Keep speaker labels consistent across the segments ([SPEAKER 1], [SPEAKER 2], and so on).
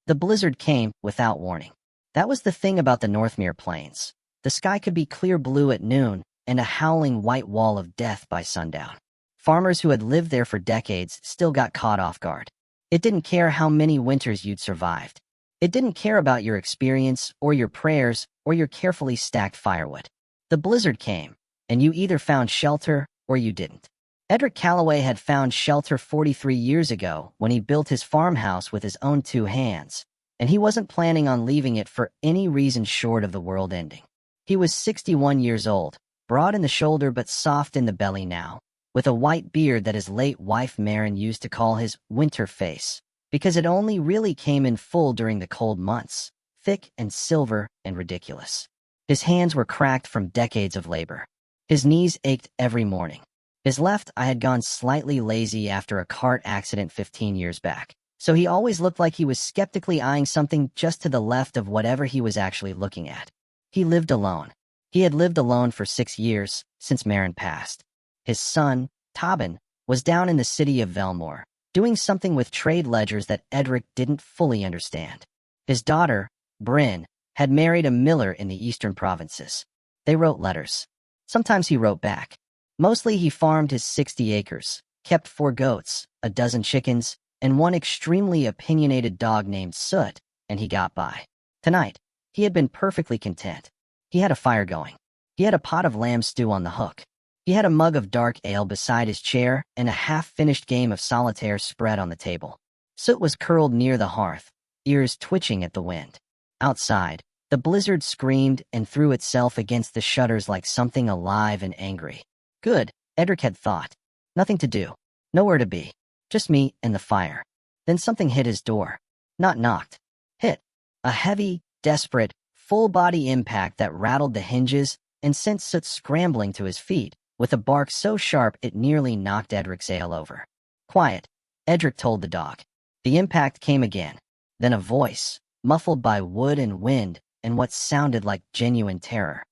[SPEAKER 1] The blizzard came without warning. That was the thing about the Northmere Plains. The sky could be clear blue at noon and a howling white wall of death by sundown. Farmers who had lived there for decades still got caught off guard. It didn't care how many winters you'd survived. It didn't care about your experience or your prayers or your carefully stacked firewood. The blizzard came, and you either found shelter or you didn't. Edric Calloway had found shelter 43 years ago when he built his farmhouse with his own 2 hands, and he wasn't planning on leaving it for any reason short of the world ending. He was 61 years old, broad in the shoulder but soft in the belly now, with a white beard that his late wife Maren used to call his winter face, because it only really came in full during the cold months, thick and silver and ridiculous. His hands were cracked from decades of labor. His knees ached every morning. His left eye had gone slightly lazy after a cart accident 15 years back, so he always looked like he was skeptically eyeing something just to the left of whatever he was actually looking at. He lived alone. He had lived alone for 6 years, since Maren passed. His son, Tobin, was down in the city of Velmoor, doing something with trade ledgers that Edric didn't fully understand. His daughter, Bryn, had married a miller in the eastern provinces. They wrote letters. Sometimes he wrote back. Mostly he farmed his 60 acres, kept 4 goats, a dozen chickens, and one extremely opinionated dog named Soot, and he got by. Tonight, he had been perfectly content. He had a fire going. He had a pot of lamb stew on the hook. He had a mug of dark ale beside his chair and a half-finished game of solitaire spread on the table. Soot was curled near the hearth, ears twitching at the wind. Outside, the blizzard screamed and threw itself against the shutters like something alive and angry. Good, Edric had thought. Nothing to do. Nowhere to be. Just me and the fire. Then something hit his door. Not knocked. Hit. A heavy, desperate, full-body impact that rattled the hinges and sent Soot scrambling to his feet, with a bark so sharp it nearly knocked Edric's ale over. Quiet, Edric told the dog. The impact came again. Then a voice, muffled by wood and wind and what sounded like genuine terror.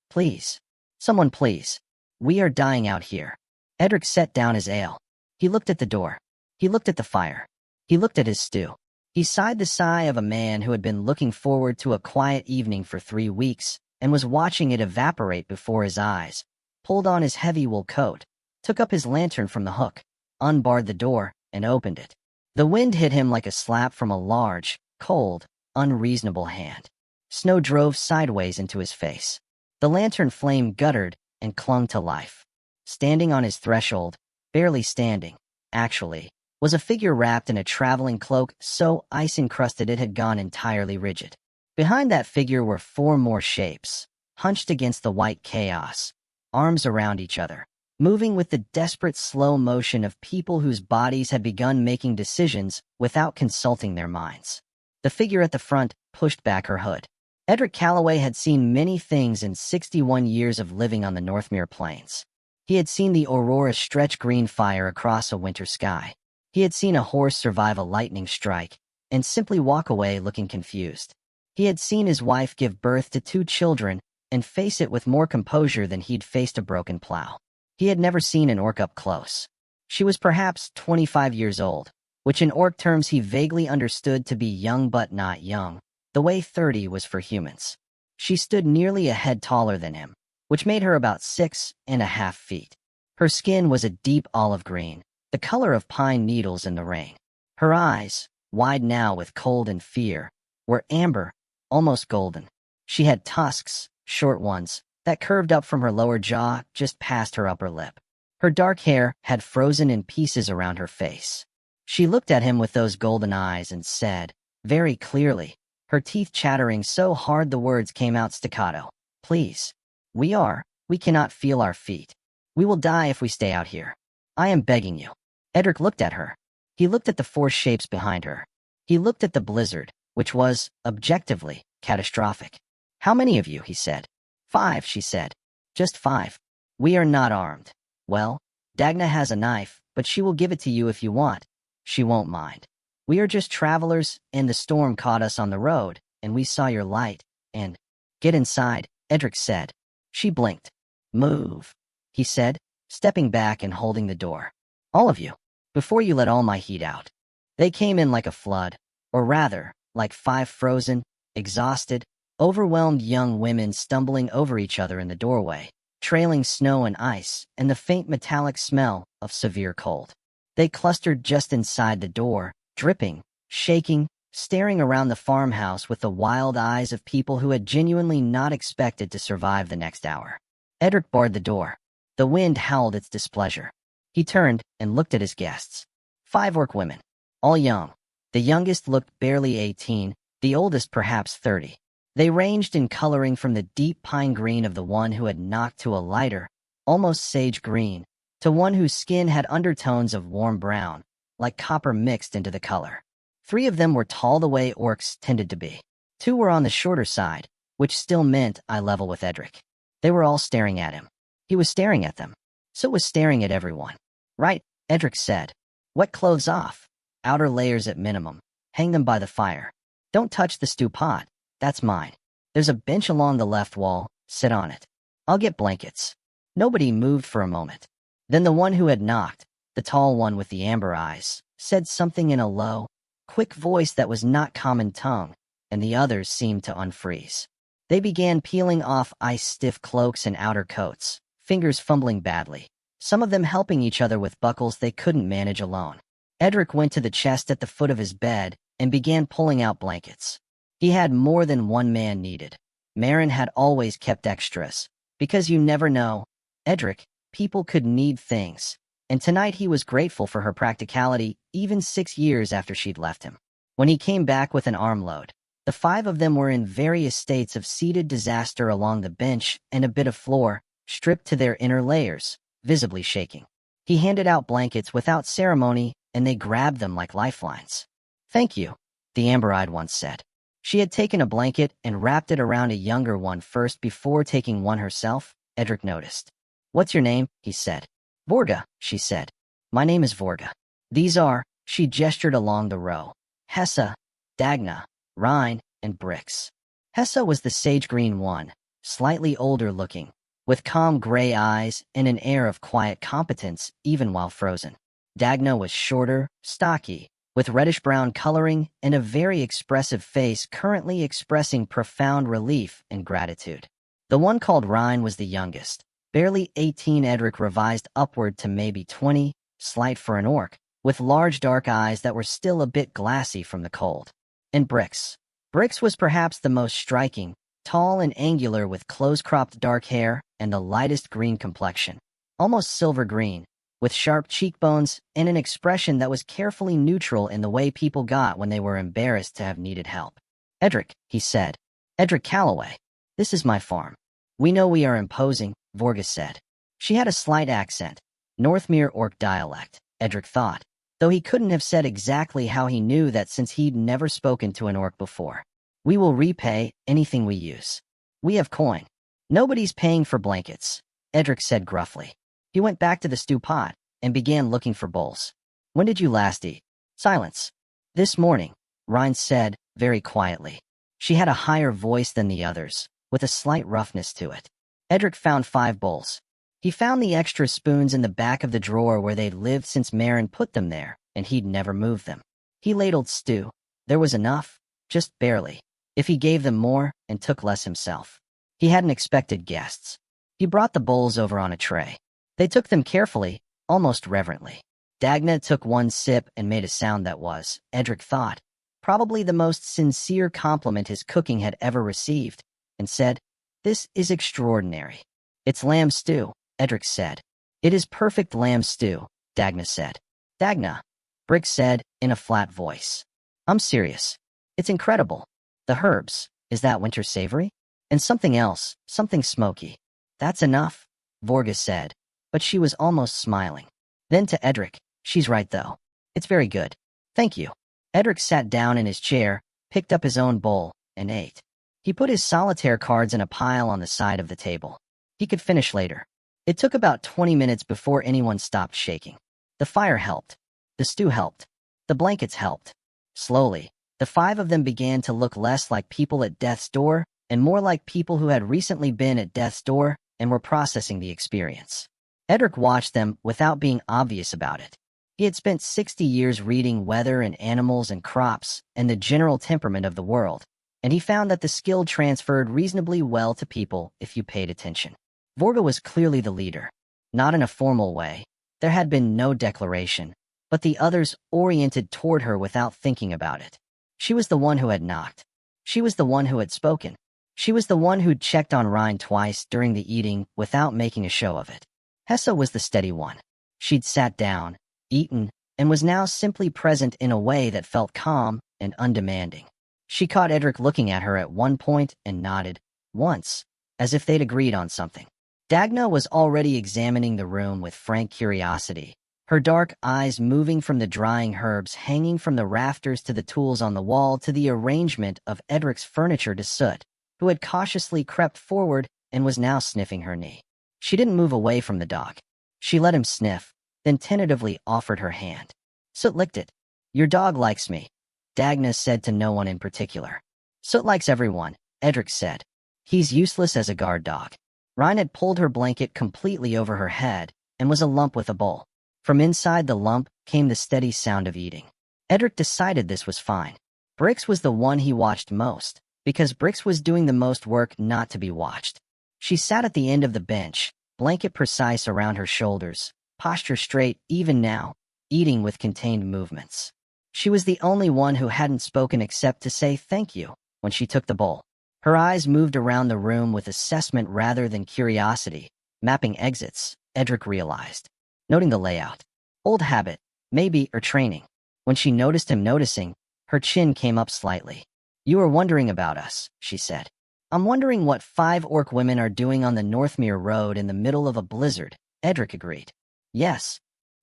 [SPEAKER 1] Please. Someone please. We are dying out here. Edric set down his ale. He looked at the door. He looked at the fire. He looked at his stew. He sighed the sigh of a man who had been looking forward to a quiet evening for 3 weeks and was watching it evaporate before his eyes, pulled on his heavy wool coat, took up his lantern from the hook, unbarred the door, and opened it. The wind hit him like a slap from a large, cold, unreasonable hand. Snow drove sideways into his face. The lantern flame guttered and clung to life. Standing on his threshold, barely standing, actually, was a figure wrapped in a traveling cloak so ice-encrusted it had gone entirely rigid. Behind that figure were 4 more shapes, hunched against the white chaos, arms around each other, moving with the desperate slow motion of people whose bodies had begun making decisions without consulting their minds. The figure at the front pushed back her hood. Edric Calloway had seen many things in 61 years of living on the Northmere Plains. He had seen the aurora stretch green fire across a winter sky. He had seen a horse survive a lightning strike and simply walk away looking confused. He had seen his wife give birth to 2 children and face it with more composure than he'd faced a broken plow. He had never seen an orc up close. She was perhaps 25 years old, which in orc terms he vaguely understood to be young but not young, the way 30 was for humans. She stood nearly a head taller than him, which made her about 6.5 feet. Her skin was a deep olive green, the color of pine needles in the rain. Her eyes, wide now with cold and fear, were amber, almost golden. She had tusks, short ones, that curved up from her lower jaw just past her upper lip. Her dark hair had frozen in pieces around her face. She looked at him with those golden eyes and said, very clearly, her teeth chattering so hard the words came out staccato, "Please. We cannot feel our feet. We will die if we stay out here. I am begging you." Edric looked at her. He looked at the 4 shapes behind her. He looked at the blizzard, which was, objectively, catastrophic. "How many of you?" he said. 5, she said. "Just 5. We are not armed. Well, Dagna has a knife, but she will give it to you if you want. She won't mind. We are just travelers, and the storm caught us on the road, and we saw your light, and—" "Get inside," Edric said. She blinked. "Move," he said, stepping back and holding the door. "All of you, before you let all my heat out." They came in like a flood, or rather, like 5 frozen, exhausted, overwhelmed young women stumbling over each other in the doorway, trailing snow and ice and the faint metallic smell of severe cold. They clustered just inside the door, dripping, shaking, staring around the farmhouse with the wild eyes of people who had genuinely not expected to survive the next hour. Edric barred the door. The wind howled its displeasure. He turned and looked at his guests. 5 orc women, all young. The youngest looked barely 18, the oldest perhaps 30. They ranged in coloring from the deep pine green of the one who had knocked to a lighter, almost sage green, to one whose skin had undertones of warm brown, like copper mixed into the color. 3 of them were tall the way orcs tended to be. 2 were on the shorter side, which still meant eye level with Edric. They were all staring at him. He was staring at them. So was staring at everyone. Right, Edric said. Wet clothes off. Outer layers at minimum. Hang them by the fire. Don't touch the stew pot. That's mine. There's a bench along the left wall. Sit on it. I'll get blankets. Nobody moved for a moment. Then the one who had knocked, the tall one with the amber eyes, said something in a low, quick voice that was not common tongue, and the others seemed to unfreeze. They began peeling off ice-stiff cloaks and outer coats, fingers fumbling badly, some of them helping each other with buckles they couldn't manage alone. Edric went to the chest at the foot of his bed and began pulling out blankets. He had more than one man needed. Marin had always kept extras, because you never know. Edric, people could need things, and tonight he was grateful for her practicality even 6 years after she'd left him. When he came back with an armload, the 5 of them were in various states of seated disaster along the bench and a bit of floor, stripped to their inner layers, visibly shaking. He handed out blankets without ceremony, and they grabbed them like lifelines. Thank you, the amber-eyed one said. She had taken a blanket and wrapped it around a younger one first before taking one herself, Edric noticed. What's your name? He said. Vorga, she said. My name is Vorga. These are, she gestured along the row, Hessa, Dagna, Rhine, and Brix. Hessa was the sage-green one, slightly older looking, with calm gray eyes and an air of quiet competence even while frozen. Dagna was shorter, stocky, with reddish-brown coloring and a very expressive face currently expressing profound relief and gratitude. The one called Rhine was the youngest, barely 18. Edric revised upward to maybe 20, slight for an orc, with large dark eyes that were still a bit glassy from the cold. And Brix. Brix was perhaps the most striking, tall and angular with close-cropped dark hair and the lightest green complexion, almost silver green, with sharp cheekbones and an expression that was carefully neutral in the way people got when they were embarrassed to have needed help. Edric, he said. Edric Calloway. This is my farm. We know we are imposing, Vorga said. She had a slight accent, Northmere orc dialect, Edric thought, though he couldn't have said exactly how he knew that since he'd never spoken to an orc before. We will repay anything we use. We have coin. Nobody's paying for blankets, Edric said gruffly. He went back to the stew pot and began looking for bowls. When did you last eat? Silence. This morning, Rhine said, very quietly. She had a higher voice than the others, with a slight roughness to it. Edric found 5 bowls. He found the extra spoons in the back of the drawer where they'd lived since Marin put them there, and he'd never moved them. He ladled stew. There was enough, just barely, if he gave them more and took less himself. He hadn't expected guests. He brought the bowls over on a tray. They took them carefully, almost reverently. Dagna took one sip and made a sound that was, Edric thought, probably the most sincere compliment his cooking had ever received, and said, "This is extraordinary." "It's lamb stew," Edric said. "It is perfect lamb stew," Dagna said. "Dagna," Brick said, in a flat voice. "I'm serious. It's incredible. The herbs, is that winter savory? And something else, something smoky." "That's enough," Vorga said, but she was almost smiling. Then to Edric, "She's right though. It's very good. Thank you." Edric sat down in his chair, picked up his own bowl, and ate. He put his solitaire cards in a pile on the side of the table. He could finish later. It took about 20 minutes before anyone stopped shaking. The fire helped. The stew helped. The blankets helped. Slowly, the 5 of them began to look less like people at death's door and more like people who had recently been at death's door and were processing the experience. Edric watched them without being obvious about it. He had spent 60 years reading weather and animals and crops and the general temperament of the world, and he found that the skill transferred reasonably well to people if you paid attention. Vorga was clearly the leader. Not in a formal way. There had been no declaration, but the others oriented toward her without thinking about it. She was the one who had knocked. She was the one who had spoken. She was the one who'd checked on Ryan twice during the eating without making a show of it. Hessa was the steady one. She'd sat down, eaten, and was now simply present in a way that felt calm and undemanding. She caught Edric looking at her at one point and nodded, once, as if they'd agreed on something. Dagna was already examining the room with frank curiosity, her dark eyes moving from the drying herbs hanging from the rafters to the tools on the wall to the arrangement of Edric's furniture to Soot, who had cautiously crept forward and was now sniffing her knee. She didn't move away from the dog. She let him sniff, then tentatively offered her hand. Soot licked it. "Your dog likes me," Dagna said to no one in particular. "Soot likes everyone," Edric said. "He's useless as a guard dog." Ryan had pulled her blanket completely over her head and was a lump with a bowl. From inside the lump came the steady sound of eating. Edric decided this was fine. Brix was the one he watched most, because Brix was doing the most work not to be watched. She sat at the end of the bench, blanket precise around her shoulders, posture straight even now, eating with contained movements. She was the only one who hadn't spoken except to say thank you when she took the bowl. Her eyes moved around the room with assessment rather than curiosity, mapping exits, Edric realized. Noting the layout. Old habit, maybe, or training. When she noticed him noticing, her chin came up slightly. "You were wondering about us," she said. "I'm wondering what 5 orc women are doing on the Northmere Road in the middle of a blizzard," Edric agreed. "Yes.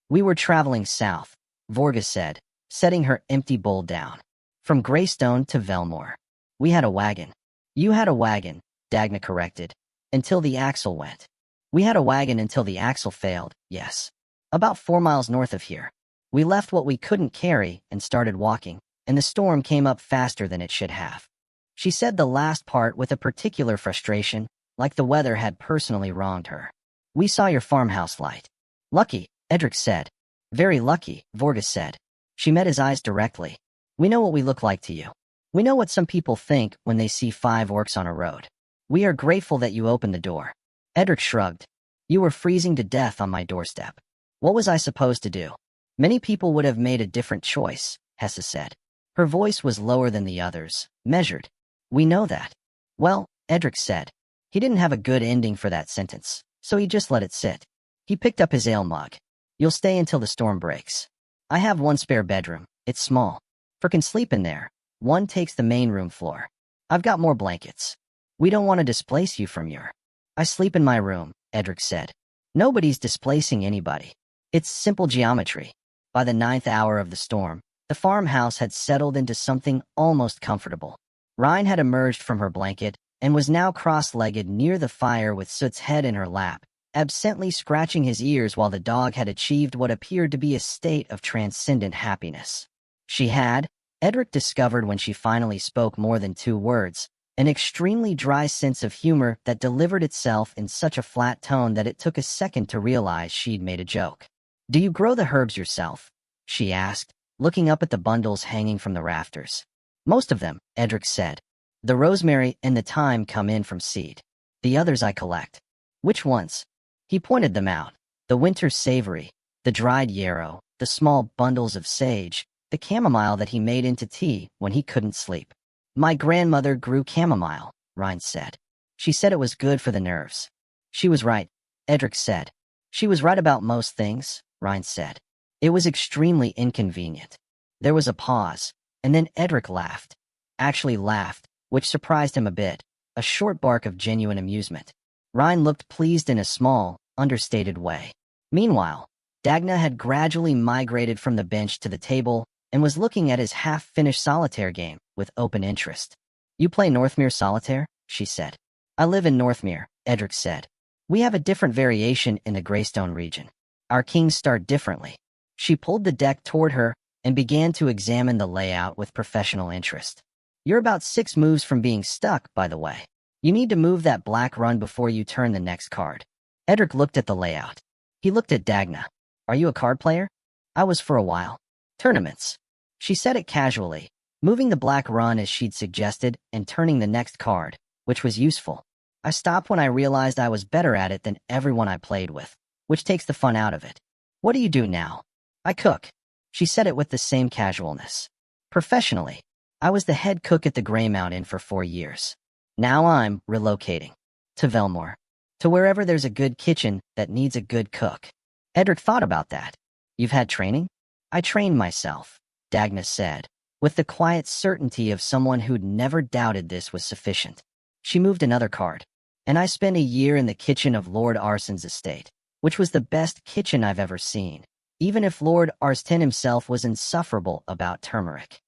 [SPEAKER 1] We were traveling south," Vorga said, setting her empty bowl down. "From Greystone to Velmoor. We had a wagon." "You had a wagon," Dagna corrected, "until the axle went." "We had a wagon until the axle failed, yes. About 4 miles north of here. We left what we couldn't carry and started walking, and the storm came up faster than it should have." She said the last part with a particular frustration, like the weather had personally wronged her. "We saw your farmhouse light." "Lucky," Edric said. "Very lucky," Vorga said. She met his eyes directly. "We know what we look like to you. We know what some people think when they see 5 orcs on a road. We are grateful that you opened the door." Edric shrugged. "You were freezing to death on my doorstep. What was I supposed to do?" "Many people would have made a different choice," Hessa said. Her voice was lower than the others, measured. "We know that." "Well," Edric said. He didn't have a good ending for that sentence, so he just let it sit. He picked up his ale mug. "You'll stay until the storm breaks. I have one spare bedroom. It's small. For can sleep in there. One takes the main room floor. I've got more blankets. We don't want to displace you from your—" "I sleep in my room," Edric said. "Nobody's displacing anybody. It's simple geometry." By the 9th hour of the storm, the farmhouse had settled into something almost comfortable. Ryan had emerged from her blanket and was now cross-legged near the fire with Soot's head in her lap, absently scratching his ears while the dog had achieved what appeared to be a state of transcendent happiness. She had, Edric discovered when she finally spoke more than 2 words, an extremely dry sense of humor that delivered itself in such a flat tone that it took a second to realize she'd made a joke. "Do you grow the herbs yourself?" she asked, looking up at the bundles hanging from the rafters. "Most of them," Edric said. "The rosemary and the thyme come in from seed. The others I collect." "Which ones?" He pointed them out. The winter savory, the dried yarrow, the small bundles of sage, the chamomile that he made into tea when he couldn't sleep. "My grandmother grew chamomile," Ryan said. "She said it was good for the nerves." "She was right," Edric said. "She was right about most things," Ryan said. "It was extremely inconvenient." There was a pause, and then Edric laughed. Actually laughed, which surprised him a bit, a short bark of genuine amusement. Ryan looked pleased in a small, understated way. Meanwhile, Dagna had gradually migrated from the bench to the table and was looking at his half-finished solitaire game with open interest. "You play Northmere solitaire?" she said. "I live in Northmere," Edric said. "We have a different variation in the Greystone region. Our kings start differently." She pulled the deck toward her and began to examine the layout with professional interest. "You're about 6 moves from being stuck, by the way. You need to move that black run before you turn the next card." Edric looked at the layout. He looked at Dagna. "Are you a card player?" I was for a while. Tournaments. She said it casually, moving the black run as she'd suggested and turning the next card, which was useful. I stopped when I realized I was better at it than everyone I played with, which takes the fun out of it. What do you do now? I cook. She said it with the same casualness. Professionally, I was the head cook at the Greymount Inn for 4 years. Now I'm relocating. To Velmoor. To wherever there's a good kitchen that needs a good cook. Edric thought about that. You've had training? I trained myself, Dagna said, with the quiet certainty of someone who'd never doubted this was sufficient. She moved another card. And I spent a year in the kitchen of Lord Arson's estate, which was the best kitchen I've ever seen, even if Lord Arston himself was insufferable about turmeric.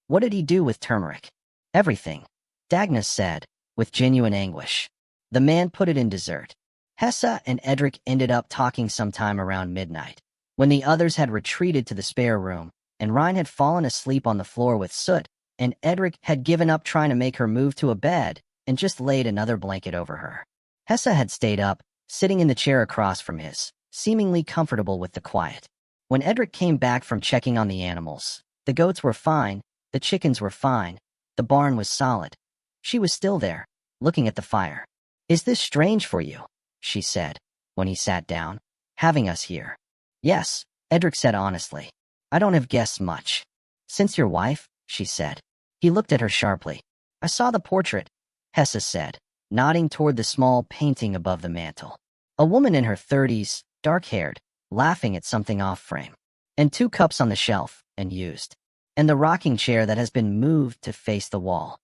[SPEAKER 1] What did he do with turmeric? Everything, Dagna said, with genuine anguish. The man put it in dessert. Hessa and Edric ended up talking sometime around midnight, when the others had retreated to the spare room, and Rhine had fallen asleep on the floor with soot, and Edric had given up trying to make her move to a bed and just laid another blanket over her. Hessa had stayed up, sitting in the chair across from his, seemingly comfortable with the quiet. When Edric came back from checking on the animals, the goats were fine, the chickens were fine, the barn was solid. She was still there, looking at the fire. Is this strange for you? She said, when he sat down. Having us here. Yes, Edric said honestly. I don't have guessed much. Since your wife, she said. He looked at her sharply. I saw the portrait, Hessa said, nodding toward the small painting above the mantel. A woman in her 30s, dark-haired, laughing at something off-frame. And 2 cups on the shelf, and used. And the rocking chair that has been moved to face the wall.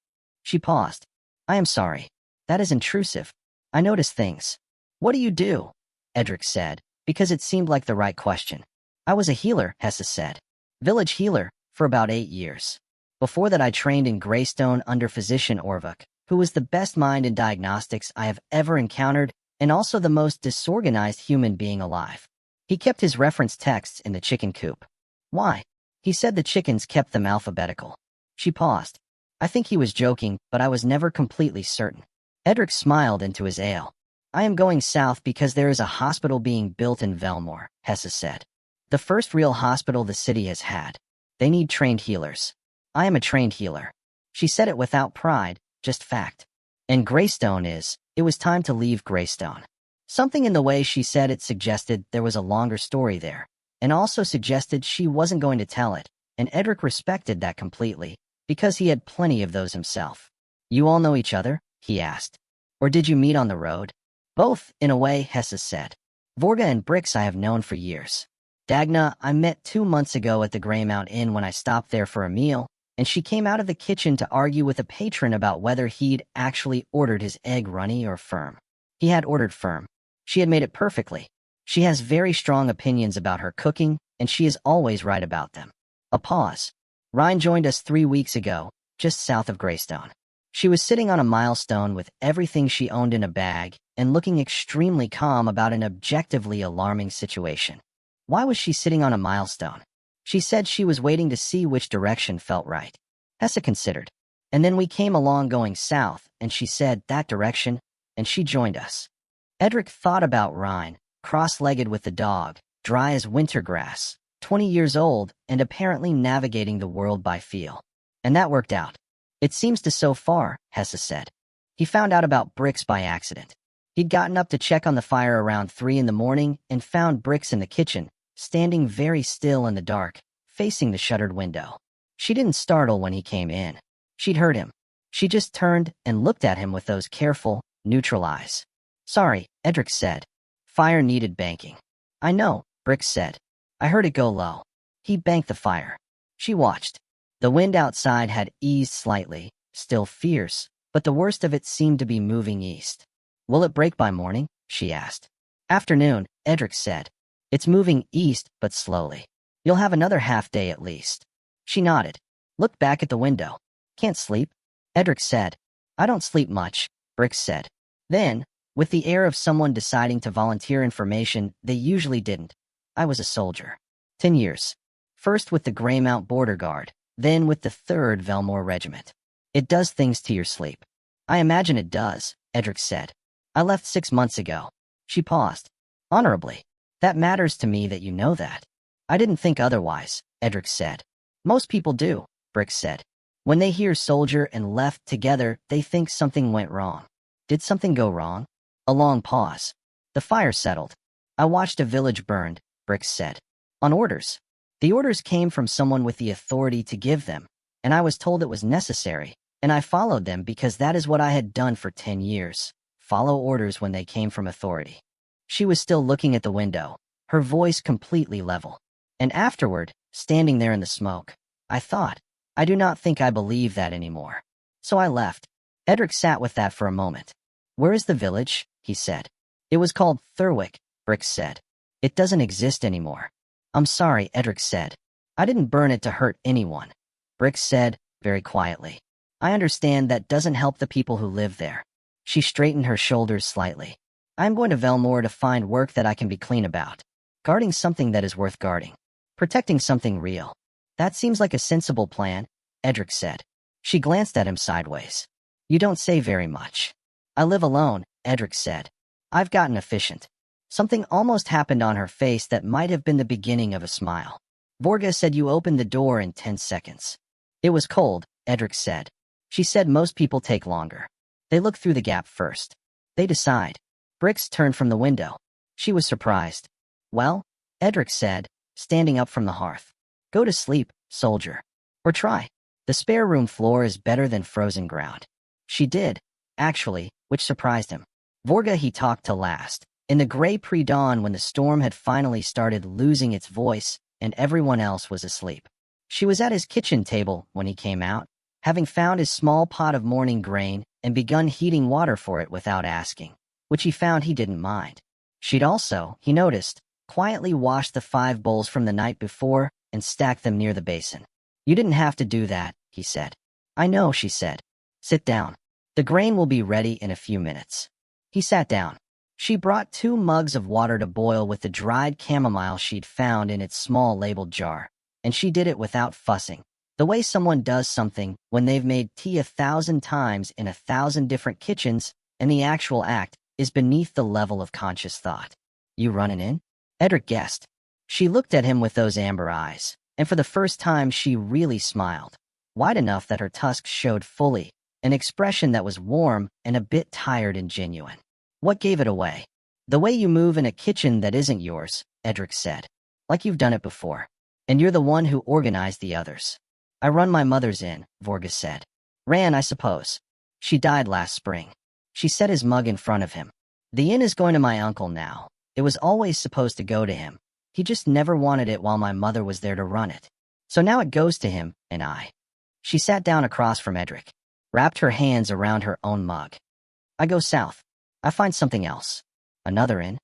[SPEAKER 1] She paused. I am sorry. That is intrusive. I notice things. What do you do? Edric said, because it seemed like the right question. I was a healer, Hessa said. Village healer, for about 8 years. Before that I trained in Greystone under physician Orvuk, who was the best mind in diagnostics I have ever encountered and also the most disorganized human being alive. He kept his reference texts in the chicken coop. Why? He said the chickens kept them alphabetical. She paused. I think he was joking, but I was never completely certain. Edric smiled into his ale. I am going south because there is a hospital being built in Velmoor, Hessa said. The first real hospital the city has had. They need trained healers. I am a trained healer. She said it without pride, just fact. And Greystone is, it was time to leave Greystone. Something in the way she said it suggested there was a longer story there, and also suggested she wasn't going to tell it, and Edric respected that completely, because he had plenty of those himself. You all know each other? He asked. Or did you meet on the road? Both, in a way, Hessa said. Vorga and Brix I have known for years. Dagna I met 2 months ago at the Greymount Inn when I stopped there for a meal, and she came out of the kitchen to argue with a patron about whether he'd actually ordered his egg runny or firm. He had ordered firm. She had made it perfectly. She has very strong opinions about her cooking, and she is always right about them. A pause. Rhine joined us 3 weeks ago, just south of Greystone. She was sitting on a milestone with everything she owned in a bag and looking extremely calm about an objectively alarming situation. Why was she sitting on a milestone? She said she was waiting to see which direction felt right. Hessa considered. And then we came along going south, and she said that direction, and she joined us. Edric thought about Rhine, cross-legged with the dog, dry as winter grass, 20 years old, and apparently navigating the world by feel. And that worked out. It seems to so far, Hessa said. He found out about Brix by accident. He'd gotten up to check on the fire around 3 in the morning and found Brix in the kitchen, standing very still in the dark, facing the shuttered window. She didn't startle when he came in. She'd heard him. She just turned and looked at him with those careful, neutral eyes. Sorry, Edric said. Fire needed banking. I know, Brix said. I heard it go low. He banked the fire. She watched. The wind outside had eased slightly, still fierce, but the worst of it seemed to be moving east. Will it break by morning? She asked. Afternoon, Edric said. It's moving east, but slowly. You'll have another half day at least. She nodded. Looked back at the window. Can't sleep? Edric said. I don't sleep much, Brix said. Then, with the air of someone deciding to volunteer information they usually didn't, I was a soldier. 10 years. First with the Greymount Border Guard, then with the 3rd Velmoor Regiment. It does things to your sleep. I imagine it does, Edric said. I left 6 months ago. She paused. Honorably. That matters to me that you know that. I didn't think otherwise, Edric said. Most people do, Brick said. When they hear soldier and left together, they think something went wrong. Did something go wrong? A long pause. The fire settled. I watched a village burned, Brick said. On orders. The orders came from someone with the authority to give them, and I was told it was necessary, and I followed them because that is what I had done for 10 years. Follow orders when they came from authority. She was still looking at the window, her voice completely level. And afterward, standing there in the smoke, I thought, I do not think I believe that anymore. So I left. Edric sat with that for a moment. Where is the village? He said. It was called Thurwick, Brick said. It doesn't exist anymore. I'm sorry, Edric said. I didn't burn it to hurt anyone. Brick said, very quietly. I understand that doesn't help the people who live there. She straightened her shoulders slightly. I'm going to Velmoor to find work that I can be clean about. Guarding something that is worth guarding. Protecting something real. That seems like a sensible plan, Edric said. She glanced at him sideways. You don't say very much. I live alone, Edric said. I've gotten efficient. Something almost happened on her face that might have been the beginning of a smile. Vorga said you opened the door in 10 seconds. It was cold, Edric said. She said most people take longer. They look through the gap first. They decide. Bricks turned from the window. She was surprised. Well, Edric said, standing up from the hearth. Go to sleep, soldier. Or try. The spare room floor is better than frozen ground. She did, actually, which surprised him. Vorga he talked to last, in the gray pre-dawn when the storm had finally started losing its voice and everyone else was asleep. She was at his kitchen table when he came out, having found his small pot of morning grain and begun heating water for it without asking, which he found he didn't mind. She'd also, he noticed, quietly washed the 5 bowls from the night before and stacked them near the basin. You didn't have to do that, he said. I know, she said. Sit down. The grain will be ready in a few minutes. He sat down. She brought 2 mugs of water to boil with the dried chamomile she'd found in its small labeled jar, and she did it without fussing, the way someone does something when they've made tea 1,000 times in 1,000 different kitchens, and the actual act is beneath the level of conscious thought. You running in? Edric guessed. She looked at him with those amber eyes, and for the first time she really smiled, wide enough that her tusks showed fully, an expression that was warm and a bit tired and genuine. What gave it away? The way you move in a kitchen that isn't yours, Edric said. Like you've done it before. And you're the one who organized the others. I run my mother's inn, Vorga said. Ran, I suppose. She died last spring. She set his mug in front of him. The inn is going to my uncle now. It was always supposed to go to him. He just never wanted it while my mother was there to run it. So now it goes to him, and I. She sat down across from Edric, wrapped her hands around her own mug. I go south. I find something else. Another inn?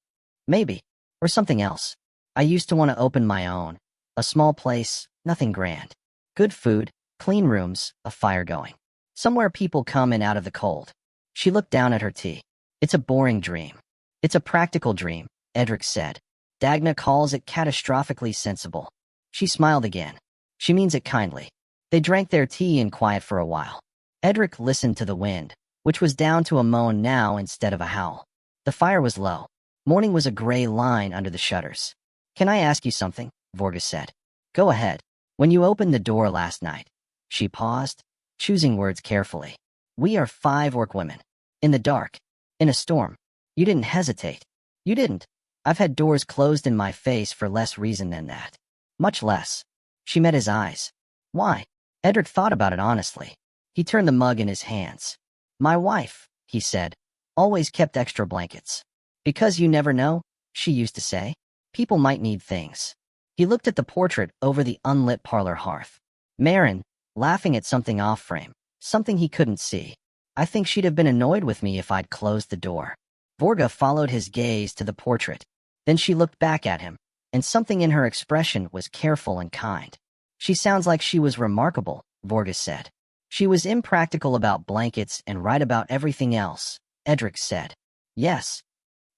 [SPEAKER 1] Maybe. Or something else. I used to want to open my own. A small place, nothing grand. Good food, clean rooms, a fire going. Somewhere people come in out of the cold. She looked down at her tea. It's a boring dream. It's a practical dream, Edric said. Dagna calls it catastrophically sensible. She smiled again. She means it kindly. They drank their tea in quiet for a while. Edric listened to the wind, which was down to a moan now instead of a howl. The fire was low. Morning was a gray line under the shutters. Can I ask you something? Vorga said. Go ahead. When you opened the door last night. She paused, choosing words carefully. We are 5 orc women. In the dark. In a storm. You didn't hesitate. You didn't. I've had doors closed in my face for less reason than that. Much less. She met his eyes. Why? Edric thought about it honestly. He turned the mug in his hands. My wife, he said, always kept extra blankets. Because you never know, she used to say. People might need things. He looked at the portrait over the unlit parlor hearth. Marin, laughing at something off-frame, something he couldn't see. I think she'd have been annoyed with me if I'd closed the door. Vorga followed his gaze to the portrait. Then she looked back at him, and something in her expression was careful and kind. She sounds like she was remarkable, Vorga said. She was impractical about blankets and right about everything else, Edric said. Yes.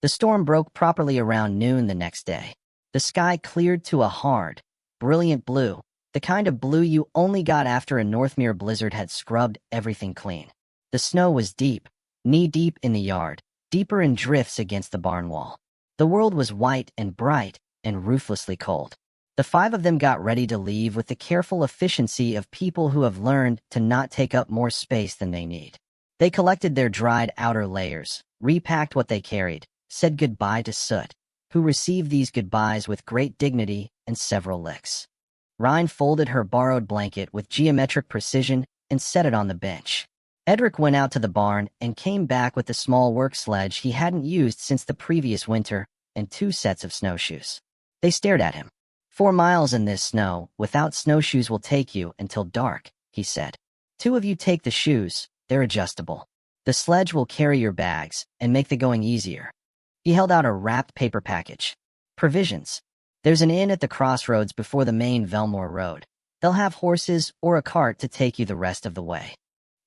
[SPEAKER 1] The storm broke properly around noon the next day. The sky cleared to a hard, brilliant blue, the kind of blue you only got after a Northmere blizzard had scrubbed everything clean. The snow was deep, knee-deep in the yard, deeper in drifts against the barn wall. The world was white and bright and ruthlessly cold. The 5 of them got ready to leave with the careful efficiency of people who have learned to not take up more space than they need. They collected their dried outer layers, repacked what they carried, said goodbye to Soot, who received these goodbyes with great dignity and several licks. Rhine folded her borrowed blanket with geometric precision and set it on the bench. Edric went out to the barn and came back with the small work sledge he hadn't used since the previous winter and 2 sets of snowshoes. They stared at him. 4 miles in this snow, without snowshoes will take you until dark, he said. 2 of you take the shoes, they're adjustable. The sledge will carry your bags and make the going easier. He held out a wrapped paper package. Provisions. There's an inn at the crossroads before the main Velmoor road. They'll have horses or a cart to take you the rest of the way.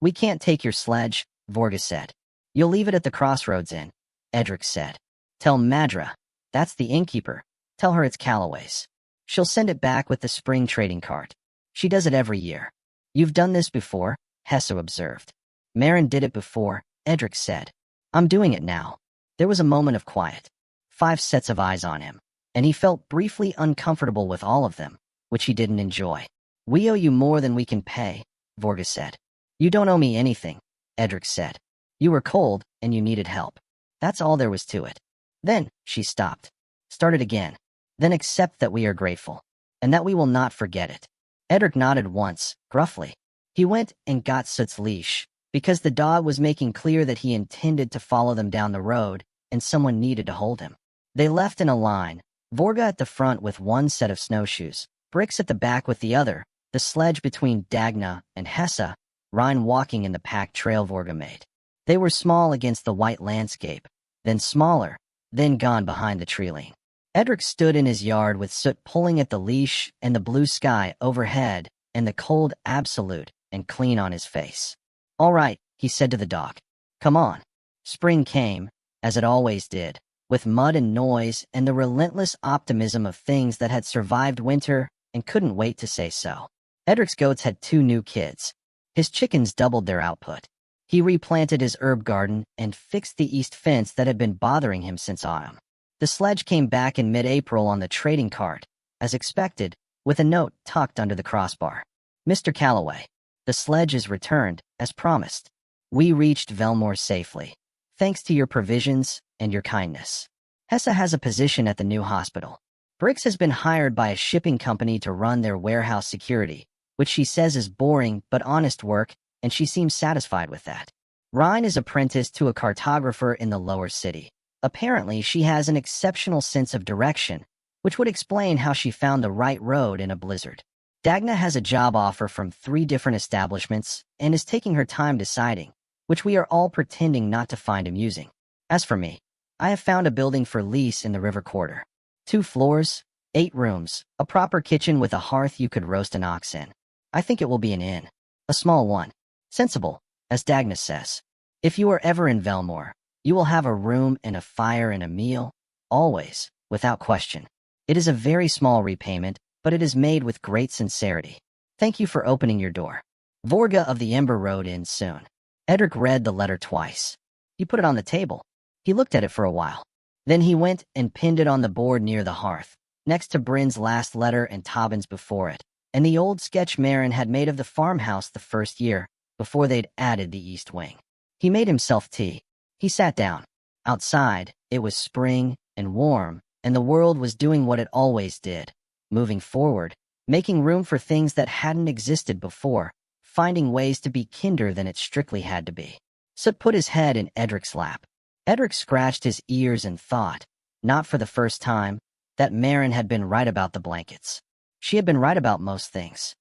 [SPEAKER 1] We can't take your sledge, Vorga said. You'll leave it at the crossroads inn, Edric said. Tell Madra, that's the innkeeper, tell her it's Calloway's. She'll send it back with the spring trading cart. She does it every year. You've done this before, Hessa observed. Marin did it before, Edric said. I'm doing it now. There was a moment of quiet. 5 sets of eyes on him, and he felt briefly uncomfortable with all of them, which he didn't enjoy. We owe you more than we can pay, Vorga said. You don't owe me anything, Edric said. You were cold, and you needed help. That's all there was to it. Then, she stopped. Started again. Then accept that we are grateful, and that we will not forget it. Edric nodded once, gruffly. He went and got Soot's leash, because the dog was making clear that he intended to follow them down the road, and someone needed to hold him. They left in a line, Vorga at the front with 1 set of snowshoes, Bricks at the back with the other, the sledge between Dagna and Hessa, Rhine walking in the packed trail Vorga made. They were small against the white landscape, then smaller, then gone behind the tree-line. Edric stood in his yard with Soot pulling at the leash and the blue sky overhead and the cold absolute and clean on his face. All right, he said to the dog. Come on. Spring came, as it always did, with mud and noise and the relentless optimism of things that had survived winter and couldn't wait to say so. Edric's goats had 2 new kids. His chickens doubled their output. He replanted his herb garden and fixed the east fence that had been bothering him since autumn. The sledge came back in mid-April on the trading cart, as expected, with a note tucked under the crossbar. Mr. Calloway, the sledge is returned, as promised. We reached Velmoor safely, thanks to your provisions and your kindness. Hessa has a position at the new hospital. Briggs has been hired by a shipping company to run their warehouse security, which she says is boring but honest work, and she seems satisfied with that. Rhine is apprenticed to a cartographer in the lower city. Apparently, she has an exceptional sense of direction, which would explain how she found the right road in a blizzard. Dagna has a job offer from 3 different establishments and is taking her time deciding, which we are all pretending not to find amusing. As for me, I have found a building for lease in the river quarter. 2 floors, 8 rooms, a proper kitchen with a hearth you could roast an ox in. I think it will be an inn. A small one. Sensible, as Dagna says. If you are ever in Velmoor, you will have a room and a fire and a meal, always, without question. It is a very small repayment, but it is made with great sincerity. Thank you for opening your door. Vorga of the Ember rode in soon. Edric read the letter twice. He put it on the table. He looked at it for a while. Then he went and pinned it on the board near the hearth, next to Bryn's last letter and Tobin's before it, and the old sketch Marin had made of the farmhouse the first year, before they'd added the east wing. He made himself tea. He sat down. Outside, it was spring and warm, and the world was doing what it always did, moving forward, making room for things that hadn't existed before, finding ways to be kinder than it strictly had to be. Soot put his head in Edric's lap. Edric scratched his ears and thought, not for the first time, that Marin had been right about the blankets. She had been right about most things.